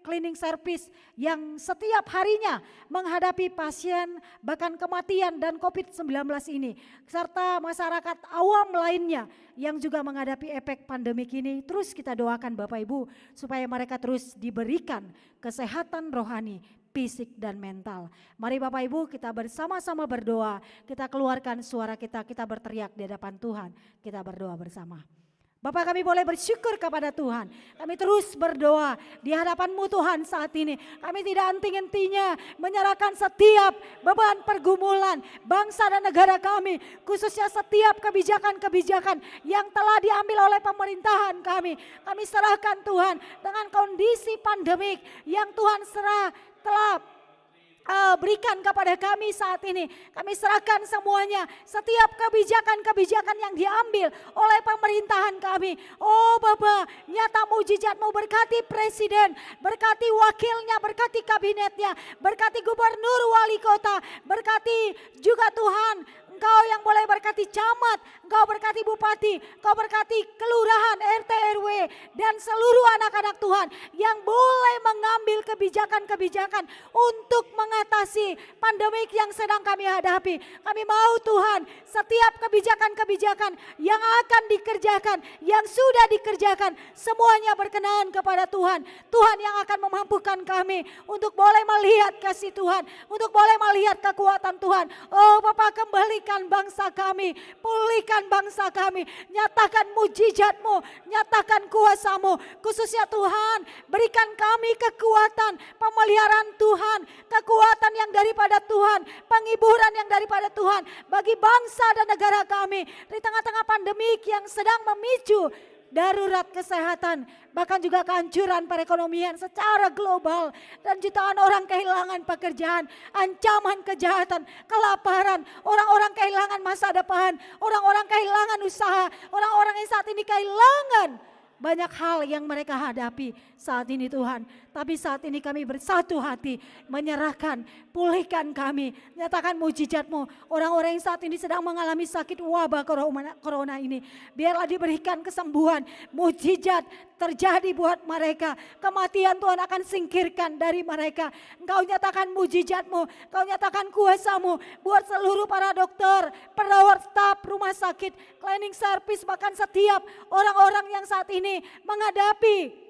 cleaning service yang setiap harinya menghadapi pasien bahkan kematian dan COVID-19 ini, serta masyarakat awam lainnya yang juga menghadapi efek pandemik ini. Terus kita doakan Bapak Ibu supaya mereka terus diberikan kesehatan rohani, fisik dan mental. Mari Bapak Ibu kita bersama-sama berdoa, kita keluarkan suara kita, kita berteriak di hadapan Tuhan, kita berdoa bersama. Bapak, kami boleh bersyukur kepada Tuhan. Kami terus berdoa di hadapan-Mu Tuhan saat ini. Kami tidak henti-hentinya menyerahkan setiap beban pergumulan bangsa dan negara kami. Khususnya setiap kebijakan-kebijakan yang telah diambil oleh pemerintahan kami. Kami serahkan Tuhan dengan kondisi pandemik yang Tuhan telah berikan kepada kami saat ini. Kami serahkan semuanya, setiap kebijakan-kebijakan yang diambil oleh pemerintahan kami. Oh Bapa, nyata mujizat-Mu, berkati presiden, berkati wakilnya, berkati kabinetnya, berkati gubernur, wali kota, berkati juga Tuhan, Engkau yang boleh berkati camat, Engkau berkati bupati, Engkau berkati kelurahan, RT, RW, dan seluruh anak-anak Tuhan yang boleh mengambil kebijakan-kebijakan untuk mengatasi pandemik yang sedang kami hadapi. Kami mau Tuhan, setiap kebijakan-kebijakan yang akan dikerjakan, yang sudah dikerjakan, semuanya berkenan kepada Tuhan. Tuhan yang akan memampukan kami untuk boleh melihat kasih Tuhan, untuk boleh melihat kekuatan Tuhan. Oh Bapa, kembalikan bangsa kami, pulihkan bangsa kami, nyatakan mujizat-Mu, nyatakan kuasa-Mu, khususnya Tuhan, berikan kami kekuatan, pemeliharaan Tuhan, kekuatan yang daripada Tuhan, penghiburan yang daripada Tuhan, bagi bangsa dan negara kami, di tengah-tengah pandemik yang sedang memicu darurat kesehatan, bahkan juga kehancuran perekonomian secara global, dan jutaan orang kehilangan pekerjaan, ancaman kejahatan, kelaparan, orang-orang kehilangan masa depan, orang-orang kehilangan usaha, orang-orang yang saat ini kehilangan banyak hal yang mereka hadapi saat ini Tuhan. Tapi saat ini kami bersatu hati menyerahkan, pulihkan kami, nyatakan mujizat-Mu. Orang-orang yang saat ini sedang mengalami sakit wabah corona ini, biarlah diberikan kesembuhan, mujizat terjadi buat mereka. Kematian Tuhan akan singkirkan dari mereka. Engkau nyatakan mujizat-Mu, Engkau nyatakan kuasa-Mu buat seluruh para dokter, perawat, staf rumah sakit, cleaning service, bahkan setiap orang-orang yang saat ini menghadapi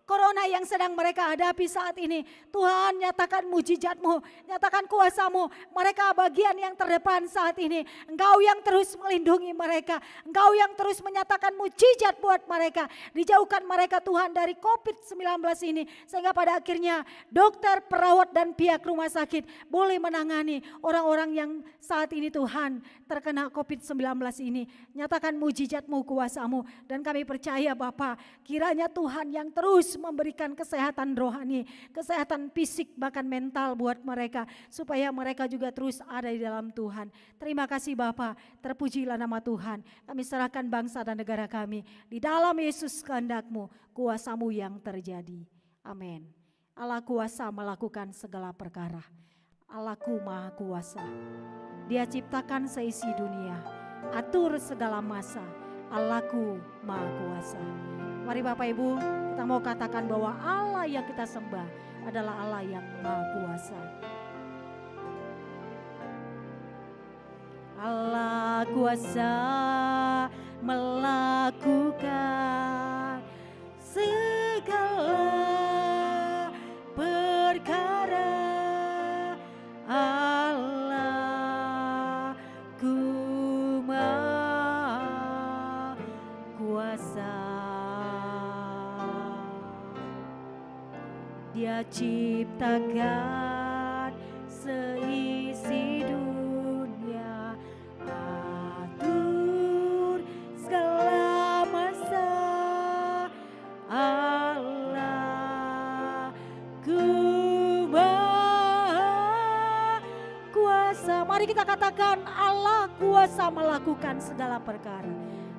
corona yang sedang mereka hadapi saat ini. Tuhan, nyatakan mujizat-Mu, nyatakan kuasa-Mu. Mereka bagian yang terdepan saat ini. Engkau yang terus melindungi mereka, Engkau yang terus menyatakan mujizat buat mereka. Dijauhkan mereka Tuhan dari COVID-19 ini, sehingga pada akhirnya dokter, perawat dan pihak rumah sakit boleh menangani orang-orang yang saat ini Tuhan terkena COVID-19 ini. Nyatakan mujizat-Mu, kuasa-Mu, dan kami percaya Bapa, kiranya Tuhan yang terus memberikan kesehatan rohani, kesehatan fisik bahkan mental buat mereka, supaya mereka juga terus ada di dalam Tuhan. Terima kasih Bapa, terpujilah nama Tuhan. Kami serahkan bangsa dan negara kami di dalam Yesus kehendak-Mu, kuasa-Mu yang terjadi. Amin. Allah kuasa melakukan segala perkara. Allahku maha kuasa. Dia ciptakan seisi dunia, atur segala masa. Allahku maha kuasa. Mari Bapak Ibu, kita mau katakan bahwa Allah yang kita sembah adalah Allah yang maha kuasa. Allah kuasa melakukan segala perkara. Allahku maha kuasa. Dia ciptakan seisi dunia, atur segala masa. Allahku maha kuasa Mari kita katakan Allah kuasa melakukan segala perkara.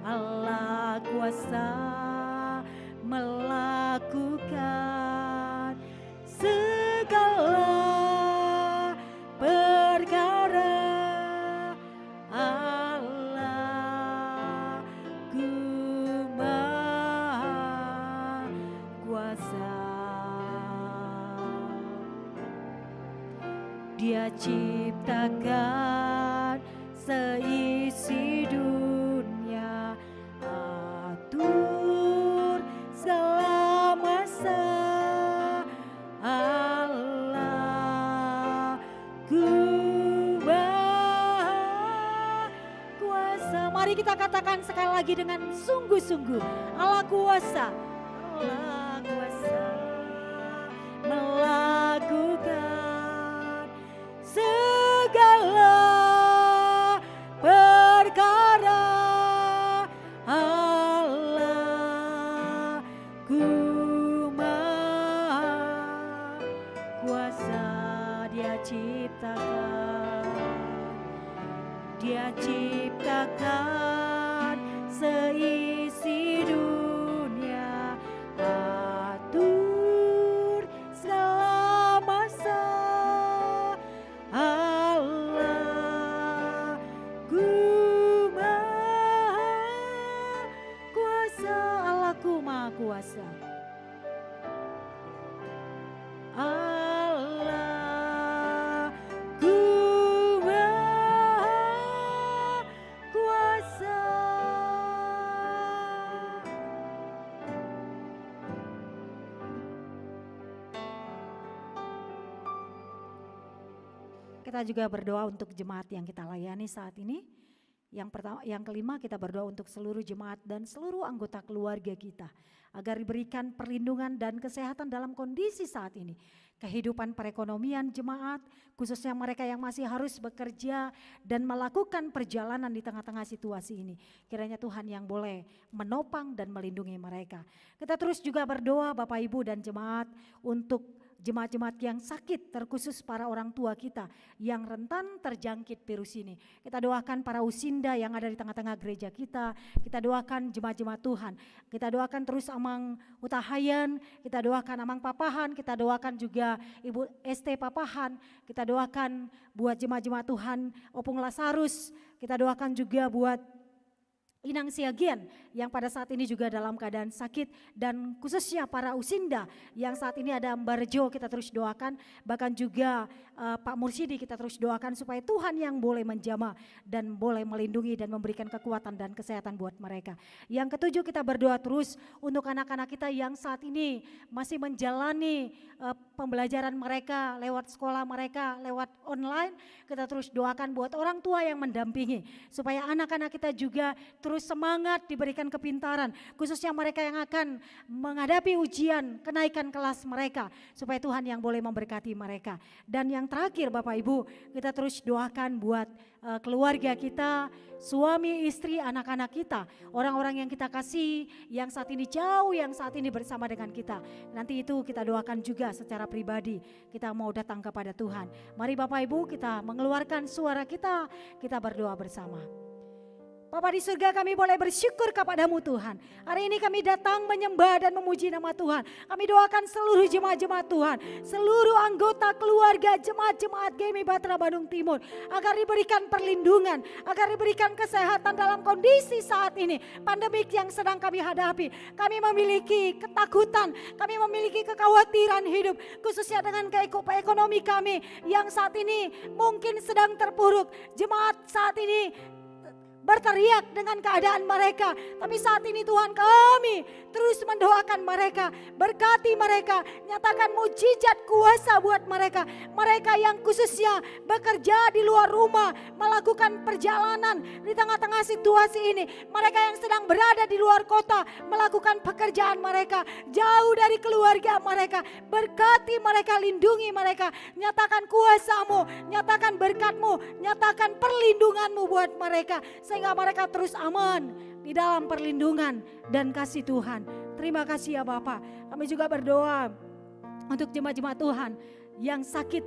Allah kuasa melakukan segala perkara. Allah Maha Kuasa. Dia ciptakan seisi dunia, atur segala masa. Allah Maha Kuasa. Mari kita katakan sekali lagi dengan sungguh-sungguh, Allah kuasa. Allah kuasa melakukan segala perkara. Allah Maha Kuasa. Dia ciptakan seisi dunia, atur segala masa. Allah Maha Kuasa. Allahku Maha Kuasa. Kita juga berdoa untuk jemaat yang kita layani saat ini. Yang kelima, kita berdoa untuk seluruh jemaat dan seluruh anggota keluarga kita agar diberikan perlindungan dan kesehatan dalam kondisi saat ini. Kehidupan perekonomian jemaat, khususnya mereka yang masih harus bekerja dan melakukan perjalanan di tengah-tengah situasi ini. Kiranya Tuhan yang boleh menopang dan melindungi mereka. Kita terus juga berdoa Bapak Ibu dan jemaat untuk jemaat-jemaat yang sakit, terkhusus para orang tua kita yang rentan terjangkit virus ini. Kita doakan para usinda yang ada di tengah-tengah gereja kita. Kita doakan jemaat-jemaat Tuhan. Kita doakan terus Amang Utahayan, kita doakan Amang Papahan, kita doakan juga Ibu ST Papahan. Kita doakan buat jemaat-jemaat Tuhan Opung Lazarus. Kita doakan juga buat Inang Siagian yang pada saat ini juga dalam keadaan sakit, dan khususnya para usinda yang saat ini ada Mbak Rejo, kita terus doakan, bahkan juga Pak Mursidi kita terus doakan supaya Tuhan yang boleh menjamah dan boleh melindungi dan memberikan kekuatan dan kesehatan buat mereka. Yang ketujuh, kita berdoa terus untuk anak-anak kita yang saat ini masih menjalani pembelajaran mereka lewat sekolah mereka, lewat online. Kita terus doakan buat orang tua yang mendampingi supaya anak-anak kita juga terus semangat, diberikan kepintaran, khususnya mereka yang akan menghadapi ujian kenaikan kelas mereka, supaya Tuhan yang boleh memberkati mereka. Dan yang terakhir Bapak Ibu, kita terus doakan buat keluarga kita, suami, istri, anak-anak kita, orang-orang yang kita kasih, yang saat ini jauh, yang saat ini bersama dengan kita. Nanti itu kita doakan juga secara pribadi, kita mau datang kepada Tuhan. Mari Bapak Ibu, kita mengeluarkan suara kita berdoa bersama. Bapa di surga, kami boleh bersyukur kepadamu Tuhan. Hari ini kami datang menyembah dan memuji nama Tuhan. Kami doakan seluruh jemaat-jemaat Tuhan, seluruh anggota keluarga jemaat-jemaat GMI Batra Bandung Timur, agar diberikan perlindungan, agar diberikan kesehatan dalam kondisi saat ini, pandemik yang sedang kami hadapi. Kami memiliki ketakutan, kami memiliki kekhawatiran hidup, khususnya dengan ekonomi kami yang saat ini mungkin sedang terpuruk. Jemaat saat ini berteriak dengan keadaan mereka, tapi saat ini Tuhan kami terus mendoakan mereka, berkati mereka, nyatakan mujizat kuasa buat mereka, mereka yang khususnya bekerja di luar rumah, melakukan perjalanan di tengah-tengah situasi ini, mereka yang sedang berada di luar kota, melakukan pekerjaan mereka, jauh dari keluarga mereka, berkati mereka, lindungi mereka, nyatakan kuasa-Mu, nyatakan berkat-Mu, nyatakan perlindungan-Mu buat mereka, sehingga mereka terus aman di dalam perlindungan dan kasih Tuhan. Terima kasih ya Bapak. Kami juga berdoa untuk jemaat-jemaat Tuhan yang sakit,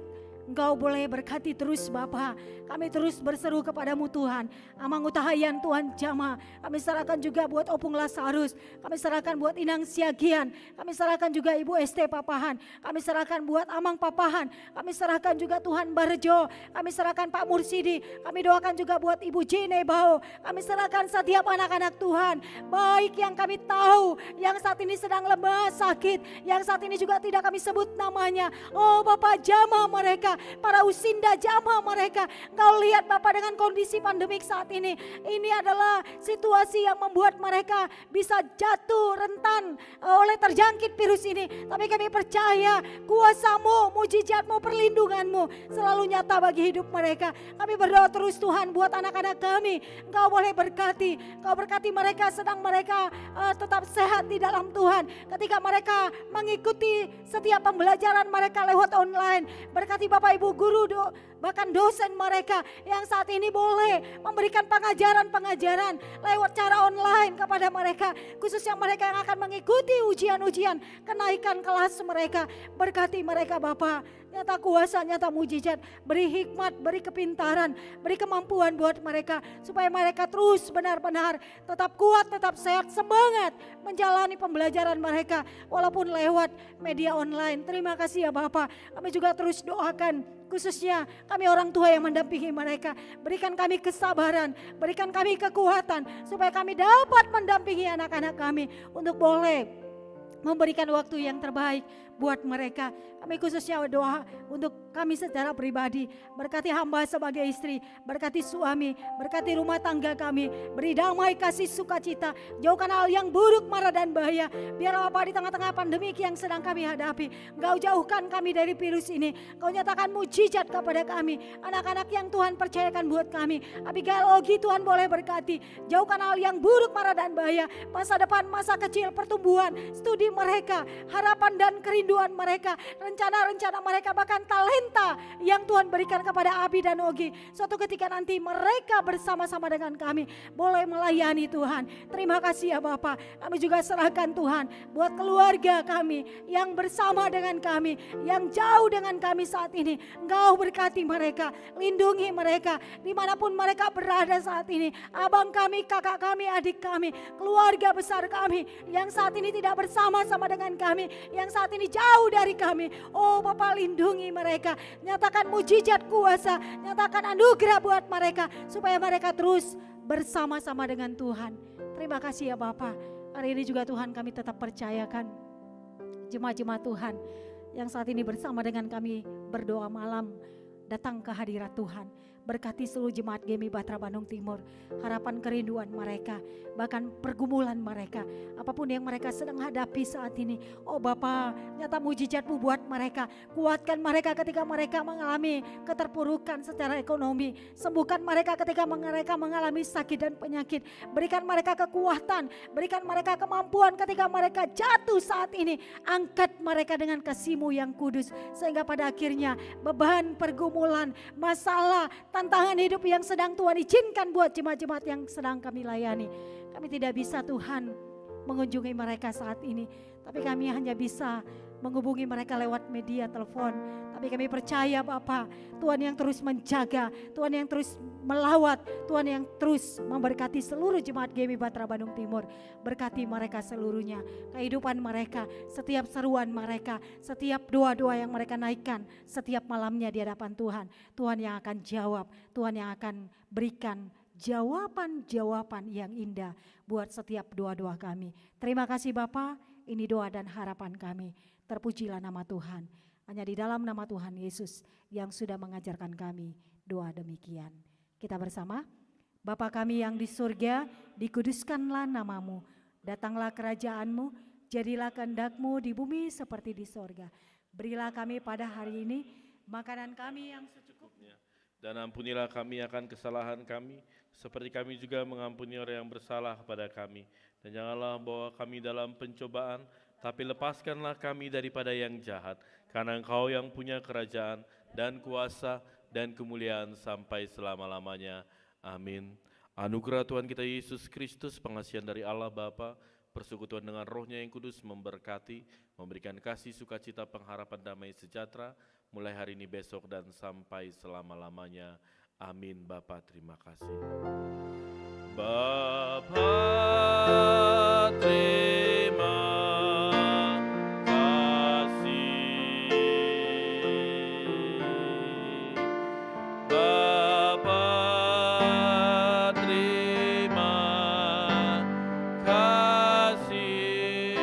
Engkau boleh berkati terus Bapa. Kami terus berseru kepadamu Tuhan. Amang Utahayan Tuhan Jama. Kami serahkan juga buat Opung Lasarus. Kami serahkan buat Inang Siagian. Kami serahkan juga Ibu ST Papahan. Kami serahkan buat Amang Papahan. Kami serahkan juga Tuhan Barjo. Kami serahkan Pak Mursidi. Kami doakan juga buat Ibu Jene Bao. Kami serahkan setiap anak-anak Tuhan. Baik yang kami tahu, yang saat ini sedang lemah sakit, yang saat ini juga tidak kami sebut namanya. Oh Bapak, jamah mereka, para usinda jamah mereka. Kau lihat Bapak dengan kondisi pandemik saat ini. Ini adalah situasi yang membuat mereka bisa jatuh rentan oleh terjangkit virus ini. Tapi kami percaya kuasa-Mu, mujizat-Mu, perlindungan-Mu selalu nyata bagi hidup mereka. Kami berdoa terus Tuhan buat anak-anak kami. Engkau boleh berkati, Kau berkati mereka sedang mereka tetap sehat di dalam Tuhan. Ketika mereka mengikuti setiap pembelajaran mereka lewat online. Berkati Bapak Ibu guru, bahkan dosen mereka yang saat ini boleh memberikan pengajaran-pengajaran lewat cara online kepada mereka. Khususnya mereka yang akan mengikuti ujian-ujian kenaikan kelas mereka. Berkati mereka Bapak. Nyata kuasa, nyata mujizat. Beri hikmat, beri kepintaran, beri kemampuan buat mereka. Supaya mereka terus benar-benar tetap kuat, tetap sehat, semangat menjalani pembelajaran mereka. Walaupun lewat media online. Terima kasih ya Bapak. Kami juga terus doakan khususnya kami orang tua yang mendampingi mereka. Berikan kami kesabaran, berikan kami kekuatan. Supaya kami dapat mendampingi anak-anak kami untuk boleh memberikan waktu yang terbaik buat mereka. Kami khususnya doa untuk kami secara pribadi. Berkati hamba sebagai istri, berkati suami, berkati rumah tangga kami. Beri damai, kasih, sukacita. Jauhkan hal yang buruk, mara dan bahaya. Biar Bapa di tengah-tengah pandemi yang sedang kami hadapi, Engkau jauhkan kami dari virus ini. Engkau nyatakan mujizat kepada kami. Anak-anak yang Tuhan percayakan buat kami. Abigail Ogi Tuhan boleh berkati. Jauhkan hal yang buruk, mara dan bahaya. Masa depan, masa kecil, pertumbuhan, studi mereka, harapan dan kerinduan mereka, rencana-rencana mereka, bahkan talenta yang Tuhan berikan kepada Abi dan Ogi. Suatu ketika nanti mereka bersama-sama dengan kami boleh melayani Tuhan. Terima kasih ya Bapak. Kami juga serahkan Tuhan buat keluarga kami yang bersama dengan kami, yang jauh dengan kami saat ini. Engkau berkati mereka, lindungi mereka dimanapun mereka berada saat ini. Abang kami, kakak kami, adik kami, keluarga besar kami yang saat ini tidak bersama-sama dengan kami, yang saat ini jauh dari kami. Oh Bapak, lindungi mereka, nyatakan mujizat kuasa, nyatakan anugerah buat mereka supaya mereka terus bersama-sama dengan Tuhan. Terima kasih ya Bapak. Hari ini juga Tuhan kami tetap percayakan jemaat-jemaat Tuhan yang saat ini bersama dengan kami berdoa malam datang ke hadirat Tuhan. Berkati seluruh jemaat GMI Batra Bandung Timur, harapan kerinduan mereka, bahkan pergumulan mereka, apapun yang mereka sedang hadapi saat ini. Oh Bapa, nyata mujizat-Mu buat mereka, kuatkan mereka ketika mereka mengalami keterpurukan secara ekonomi, sembuhkan mereka ketika mereka mengalami sakit dan penyakit, berikan mereka kekuatan, berikan mereka kemampuan ketika mereka jatuh saat ini, angkat mereka dengan kasih-Mu yang kudus, sehingga pada akhirnya beban, pergumulan, masalah, tantangan hidup yang sedang Tuhan izinkan buat jemaat-jemaat yang sedang kami layani. Kami tidak bisa Tuhan mengunjungi mereka saat ini, tapi kami hanya bisa menghubungi mereka lewat media telepon. Tapi kami percaya Bapa, Tuhan yang terus menjaga, Tuhan yang terus melawat, Tuhan yang terus memberkati seluruh jemaat GMI Batra Bandung Timur. Berkati mereka seluruhnya, kehidupan mereka, setiap seruan mereka, setiap doa-doa yang mereka naikkan setiap malamnya di hadapan Tuhan. Tuhan yang akan jawab, Tuhan yang akan berikan jawaban-jawaban yang indah buat setiap doa-doa kami. Terima kasih Bapa, ini doa dan harapan kami. Terpujilah nama Tuhan. Hanya di dalam nama Tuhan Yesus yang sudah mengajarkan kami doa demikian. Kita bersama. Bapa kami yang di surga, dikuduskanlah namamu. Datanglah kerajaan-Mu, jadilah kehendak-Mu di bumi seperti di surga. Berilah kami pada hari ini makanan kami yang secukupnya. Dan ampunilah kami akan kesalahan kami, seperti kami juga mengampuni orang yang bersalah kepada kami. Dan janganlah bawa kami dalam pencobaan, tapi lepaskanlah kami daripada yang jahat. Karena Engkau yang punya kerajaan dan kuasa dan kemuliaan sampai selama-lamanya. Amin. Anugerah Tuhan kita Yesus Kristus, pengasihan dari Allah Bapa, persekutuan dengan Roh-Nya yang kudus memberkati, memberikan kasih, sukacita, pengharapan, damai sejahtera mulai hari ini, besok, dan sampai selama-lamanya. Amin. Bapa, terima kasih. Bapa, terima kasih. Bapa, terima kasih.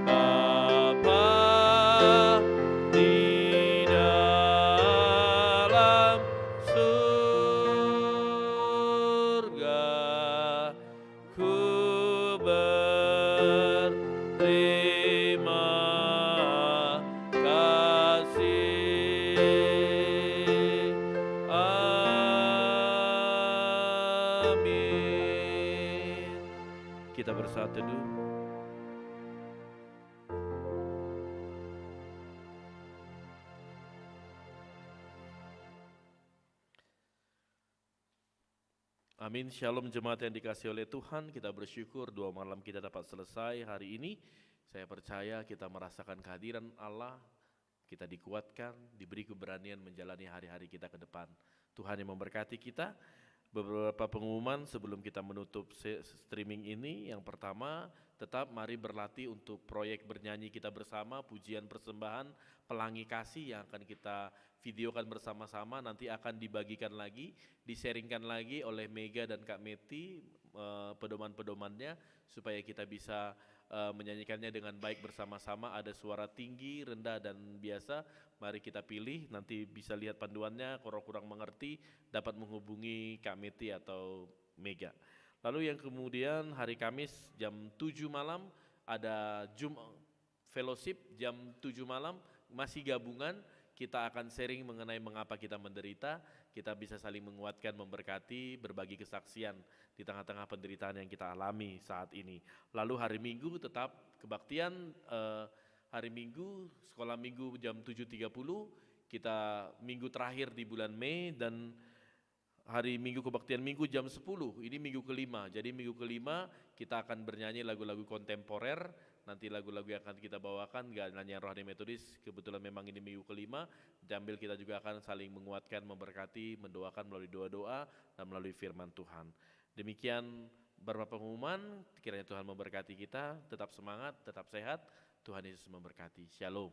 Bapa di dalam surga, ku berterima kasih. Amin. Kita bersatu teduh. Amin. Shalom jemaat yang dikasihi oleh Tuhan. Kita bersyukur 2 malam kita dapat selesai hari ini. Saya percaya kita merasakan kehadiran Allah. Kita dikuatkan, diberi keberanian menjalani hari-hari kita ke depan. Tuhan yang memberkati kita. Beberapa pengumuman sebelum kita menutup streaming ini. Yang pertama, tetap mari berlatih untuk proyek bernyanyi kita bersama, pujian persembahan, pelangi kasih yang akan kita videokan bersama-sama, nanti akan dibagikan lagi, di-sharingkan lagi oleh Mega dan Kak Meti, pedoman-pedomannya, supaya kita bisa menyanyikannya dengan baik bersama-sama. Ada suara tinggi, rendah, dan biasa. Mari kita pilih, nanti bisa lihat panduannya, kalau kurang mengerti dapat menghubungi Kak Meti atau Mega. Lalu yang kemudian hari Kamis jam 7 malam ada Fellowship jam 7 malam, masih gabungan. Kita akan sharing mengenai mengapa kita menderita, kita bisa saling menguatkan, memberkati, berbagi kesaksian di tengah-tengah penderitaan yang kita alami saat ini. Lalu hari Minggu tetap kebaktian, hari Minggu, sekolah Minggu jam 7.30, kita minggu terakhir di bulan Mei, dan hari Minggu kebaktian Minggu jam 10, ini minggu kelima. Jadi minggu kelima kita akan bernyanyi lagu-lagu kontemporer. Nanti lagu-lagu yang akan kita bawakan gak nyanyian rohani metodis, kebetulan memang ini minggu kelima. Sambil kita juga akan saling menguatkan, memberkati, mendoakan melalui doa-doa dan melalui firman Tuhan. Demikian beberapa pengumuman, kiranya Tuhan memberkati kita, tetap semangat, tetap sehat, Tuhan Yesus memberkati. Shalom.